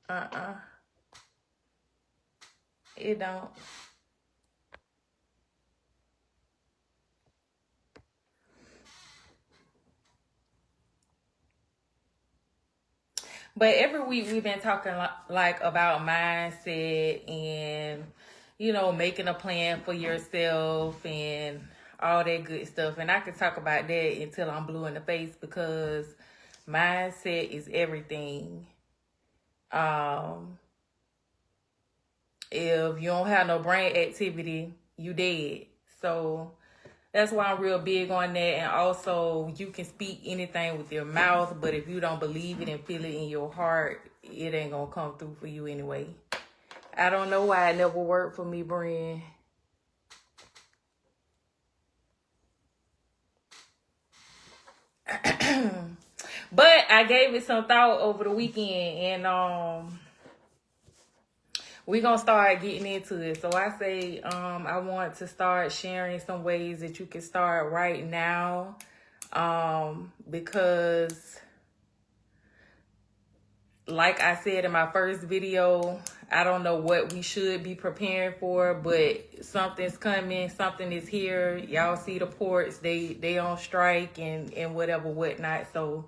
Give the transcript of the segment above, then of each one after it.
Uh-uh. It don't. But every week we've been talking like about mindset and, making a plan for yourself and all that good stuff. And I could talk about that until I'm blue in the face because mindset is everything. If you don't have no brain activity, you dead. So that's why I'm real big on that. And also, you can speak anything with your mouth, but if you don't believe it and feel it in your heart, it ain't gonna come through for you anyway. I don't know why it never worked for me, Brian. But I gave it some thought over the weekend, and we're gonna start getting into it. So I say I want to start sharing some ways that you can start right now, because like I said in my first video, I don't know what we should be preparing for, but something's coming, something is here. Y'all see the ports, they on strike and whatnot. So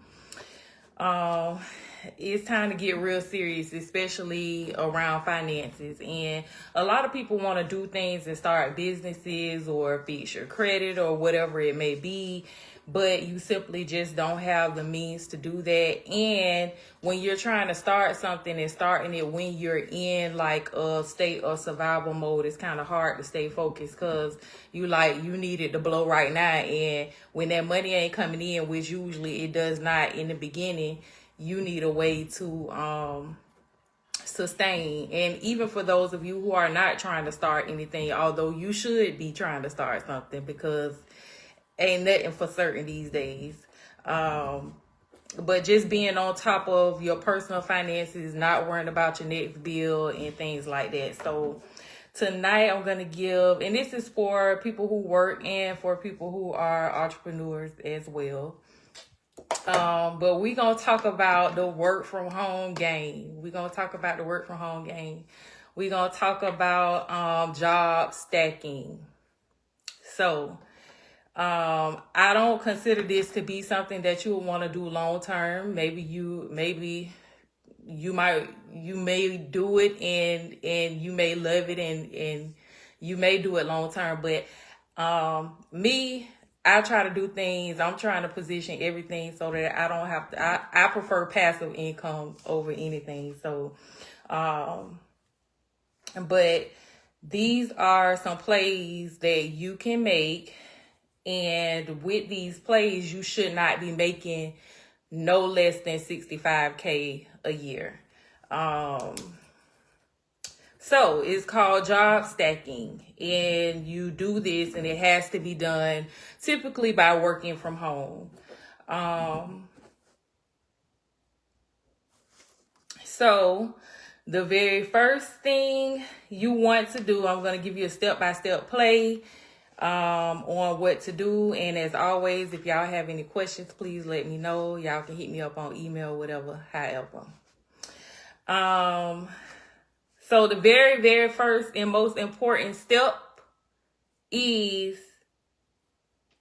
it's time to get real serious, especially around finances. And a lot of people want to do things and start businesses or fix your credit or whatever it may be, but you simply just don't have the means to do that. And when you're trying to start something and starting it when you're in like a state of survival mode, it's kind of hard to stay focused because you need it to blow right now. And when that money ain't coming in, which usually it does not in the beginning, you need a way to sustain. And even for those of you who are not trying to start anything, although you should be trying to start something because ain't nothing for certain these days. But just being on top of your personal finances, not worrying about your next bill and things like that. So tonight I'm going to give, and this is for people who work and for people who are entrepreneurs as well. But we're going to talk about the work from home game. We're going to talk about the work from home game. We're going to talk about job stacking. So I don't consider this to be something that you would want to do long term. Maybe you may do it and you may love it and you may do it long term. But I try to do things. I'm trying to position everything so that I don't have to. I prefer passive income over anything. So, but these are some plays that you can make. And with these plays, you should not be making no less than $65K a year. So it's called job stacking, and you do this, and it has to be done typically by working from home. So the very first thing you want to do, I'm going to give you a step-by-step play on what to do. And as always, if y'all have any questions, please let me know. Y'all can hit me up on email, whatever, however. So the very, very first and most important step is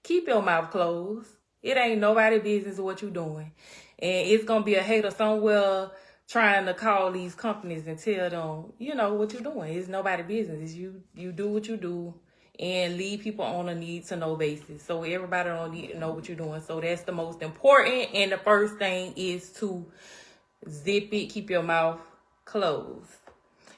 keep your mouth closed. It ain't nobody's business what you doing. And it's going to be a hater somewhere trying to call these companies and tell them, what you're doing. It's nobody's business. You do what you do and leave people on a need to know basis. So everybody don't need to know what you're doing. So that's the most important. And the first thing is to zip it, keep your mouth closed.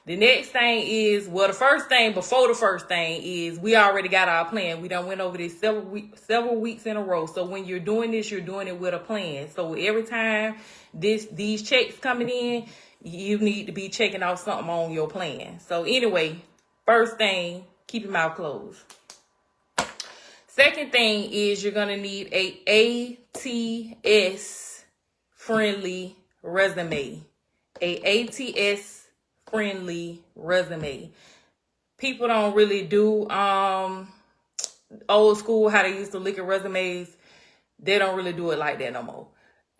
The next thing is, the first thing before the first thing is we already got our plan. We done went over this several weeks in a row. So when you're doing this, you're doing it with a plan. So every time these checks coming in, you need to be checking off something on your plan. So anyway, first thing, keep your mouth closed. Second thing is you're going to need a ATS friendly resume. A ATS friendly resume. People don't really do old school how they used to look at resumes. They don't really do it like that no more.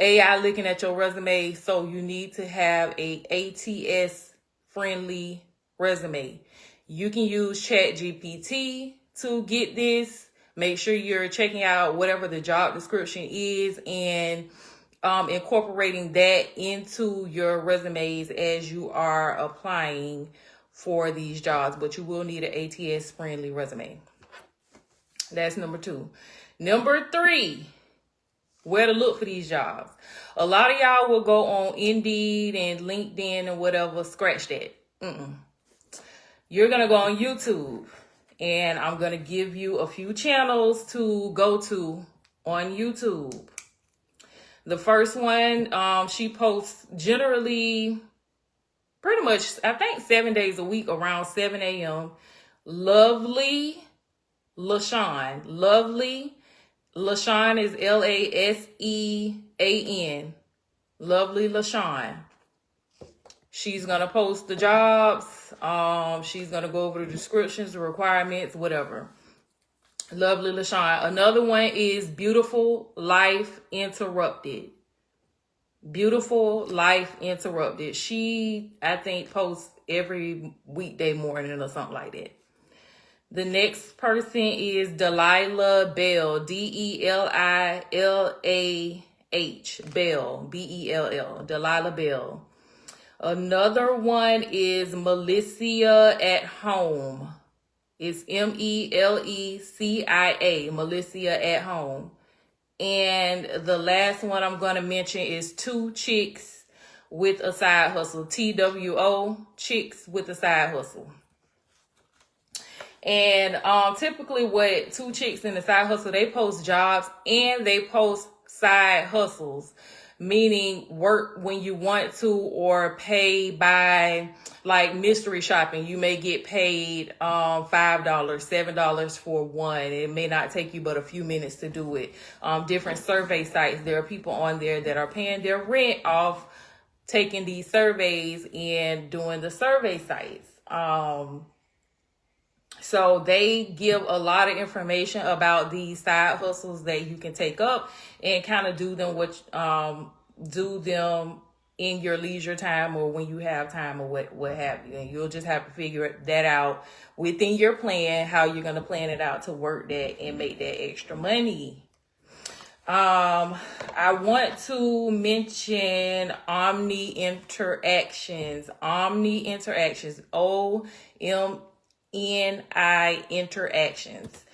AI looking at your resume, so you need to have a ATS friendly resume. You can use ChatGPT to get this. Make sure you're checking out whatever the job description is and incorporating that into your resumes as you are applying for these jobs. But you will need an ATS friendly resume. That's number 2. Number 3, where to look for these jobs. A lot of y'all will go on Indeed and LinkedIn and whatever. Scratch that. You're going to go on YouTube. And I'm going to give you a few channels to go to on YouTube. The first one, she posts generally pretty much, I think 7 days a week around 7 a.m. Lovely LaShawn. Lovely LaShawn is LaSean. Lovely LaShawn. She's going to post the jobs. She's going to go over the descriptions, the requirements, whatever. Lovely LaShawn. Another one is Beautiful Life Interrupted. Beautiful Life Interrupted. She, I think, posts every weekday morning or something like that. The next person is Delilah Bell. Delillah. Bell. Bell. Delilah Bell. Another one is Melissa at Home. It's Melecia. Melissa at Home. And the last one I'm going to mention is Two Chicks with a Side Hustle. TWO, Chicks with a Side Hustle. And typically what Two Chicks in the Side Hustle, they post jobs and they post side hustles, meaning work when you want to or pay by like mystery shopping. You may get paid $5, $7 for one. It may not take you but a few minutes to do it. Different survey sites. There are people on there that are paying their rent off taking these surveys and doing the survey sites. So they give a lot of information about these side hustles that you can take up and kind of do them in your leisure time or when you have time or what have you. And you'll just have to figure that out within your plan, how you're going to plan it out to work that and make that extra money. I want to mention Omni Interactions. OMNI Interactions.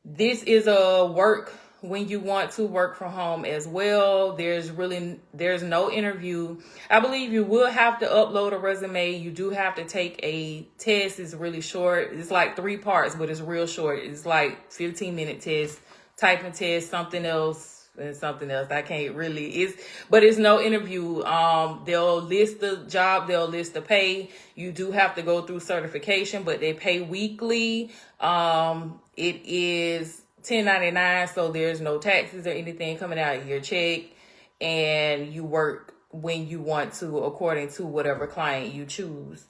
This is a work when you want to work from home as well. There's no interview. I believe you will have to upload a resume. You do have to take a test. It's really short. It's like 3 parts, but it's real short. It's like 15-minute test, typing test, something else. And something else. I can't really, but it's no interview. They'll list the job, they'll list the pay. You do have to go through certification, but they pay weekly. It is $10.99, so there's no taxes or anything coming out of your check, and you work when you want to according to whatever client you choose.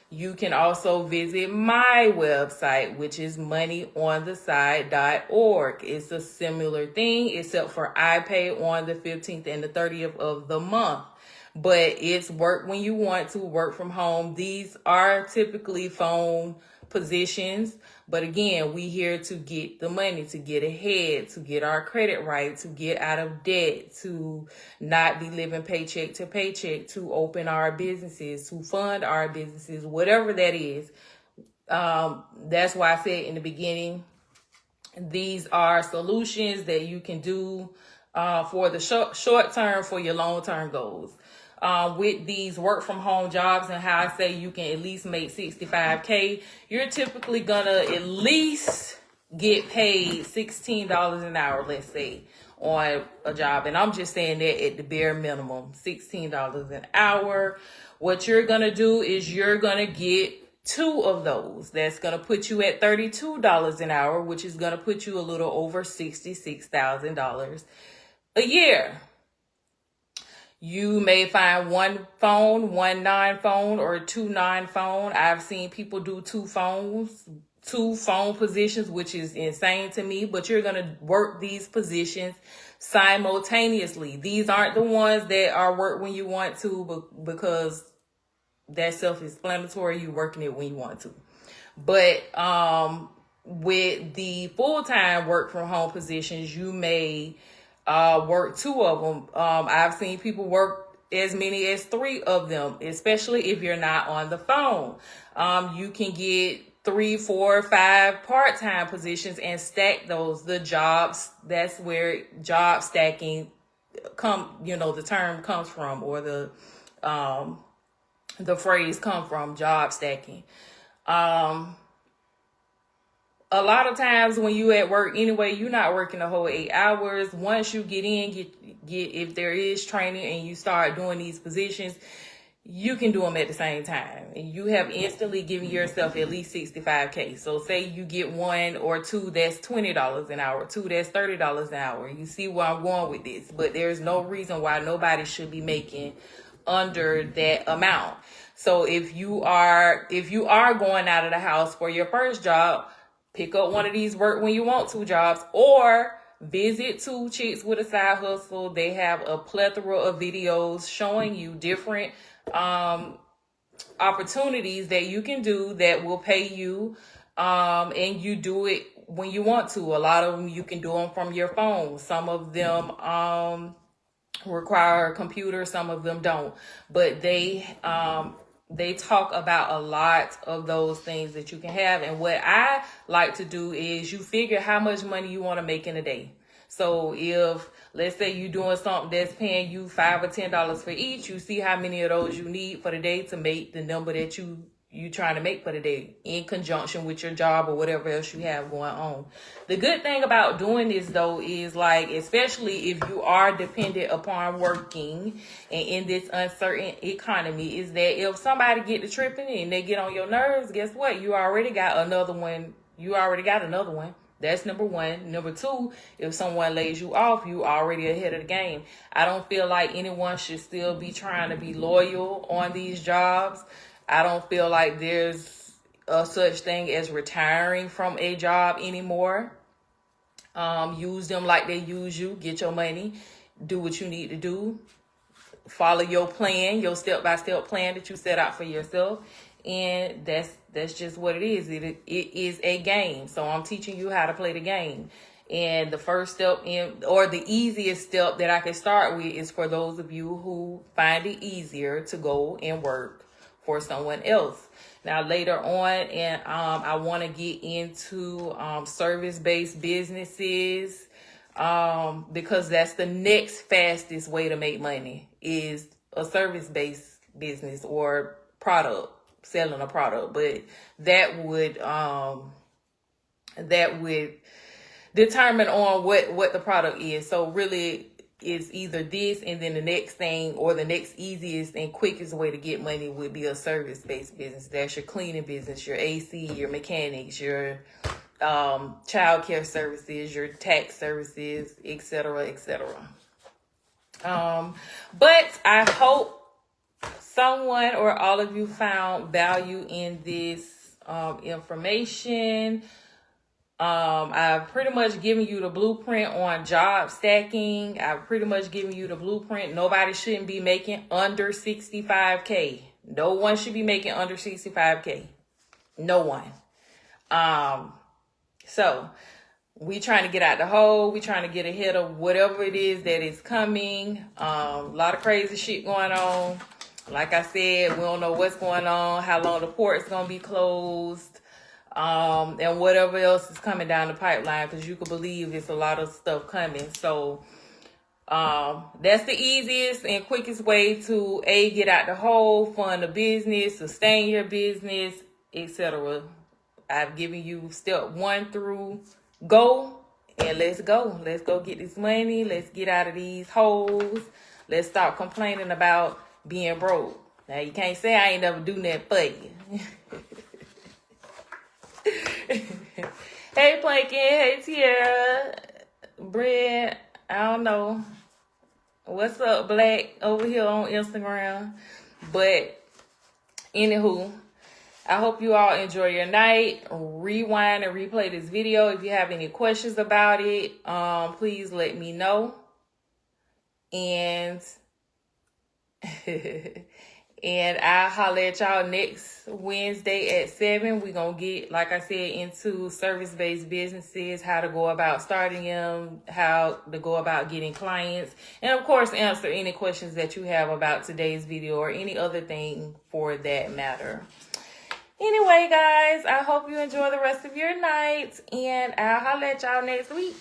You can also visit my website, which is moneyontheside.org. It's a similar thing, except for I pay on the 15th and the 30th of the month. But it's work when you want to, work from home. These are typically phone positions. But again, we here to get the money, to get ahead, to get our credit right, to get out of debt, to not be living paycheck to paycheck, to open our businesses, to fund our businesses, whatever that is. That's why I said in the beginning, these are solutions that you can do for the short term, for your long term goals. With these work from home jobs and how I say you can at least make $65K, you're typically gonna at least get paid $16 an hour, let's say, on a job. And I'm just saying that at the bare minimum, $16 an hour. What you're gonna do is you're gonna get 2 of those. That's gonna put you at $32 an hour, which is gonna put you a little over $66,000 a year. You may find 1 phone, 1 non-phone, or 2 non-phone. I've seen people do 2 phone positions, which is insane to me. But you're going to work these positions simultaneously. These aren't the ones that are work when you want to, but because that's self-explanatory, you working it when you want to. But with the full-time work from home positions, you may work 2 of them. I've seen people work as many as 3 of them, especially if you're not on the phone. You can get 3, 4, 5 part-time positions and stack those. The jobs, that's where job stacking the term comes from, or the phrase come from, job stacking. A lot of times when you at work anyway, you're not working the whole 8 hours. Once you get if there is training and you start doing these positions, you can do them at the same time. And you have instantly given yourself at least $65K. So say you get 1 or 2, that's $20 an hour. 2, that's $30 an hour. You see where I'm going with this. But there's no reason why nobody should be making under that amount. So if you are going out of the house for your first job, pick up one of these work when you want to jobs, or visit 2 Chicks with a Side Hustle. They have a plethora of videos showing you different opportunities that you can do that will pay you, and you do it when you want to. A lot of them you can do them from your phone. Some of them require a computer, some of them don't, but they talk about a lot of those things that you can have. And what I like to do is you figure how much money you want to make in a day. So if, let's say you're doing something that's paying you $5 or $10 for each, you see how many of those you need for the day to make the number that you trying to make for the day, in conjunction with your job or whatever else you have going on. The good thing about doing this though is, like, especially if you are dependent upon working and in this uncertain economy, is that if somebody get to tripping and they get on your nerves, guess what? You already got another one. That's number 1. Number 2, if someone lays you off, you already ahead of the game. I don't feel like anyone should still be trying to be loyal on these jobs. I don't feel like there's a such thing as retiring from a job anymore. Use them like they use you. Get your money. Do what you need to do. Follow your plan, your step-by-step plan that you set out for yourself. And that's just what it is. It is a game. So I'm teaching you how to play the game. And the first step or the easiest step that I can start with is for those of you who find it easier to go and work for someone else. Now later on, and I want to get into service-based businesses, because that's the next fastest way to make money, is a service-based business or selling a product. But that would determine on what the product is. So really, it's either this, and then the next thing, or the next easiest and quickest way to get money would be a service-based business. That's your cleaning business, your AC, your mechanics, your childcare services, your tax services, etc., etc. But I hope someone or all of you found value in this information. I've pretty much given you the blueprint on job stacking. I've pretty much given you the blueprint. Nobody shouldn't be making under 65K. No one should be making under 65K. No one. So we trying to get out the hole. We trying to get ahead of whatever it is that is coming. A lot of crazy shit going on. Like I said, we don't know what's going on, how long the port's going to be closed. And whatever else is coming down the pipeline, because you can believe it's a lot of stuff coming. So that's the easiest and quickest way to get out the hole, fund a business, sustain your business, etc. I've given you step 1 through go, and let's go. Let's go get this money. Let's get out of these holes. Let's stop complaining about being broke. Now you can't say I ain't never do nothing for you. Hey Plankin, hey Tierra, Bread, I don't know. What's up, Black, over here on Instagram. But anywho, I hope you all enjoy your night. Rewind and replay this video. If you have any questions about it, please let me know. And and I'll holler at y'all next Wednesday at 7. We're going to get, like I said, into service-based businesses, how to go about starting them, how to go about getting clients, and of course, answer any questions that you have about today's video or any other thing for that matter. Anyway, guys, I hope you enjoy the rest of your night, and I'll holler at y'all next week.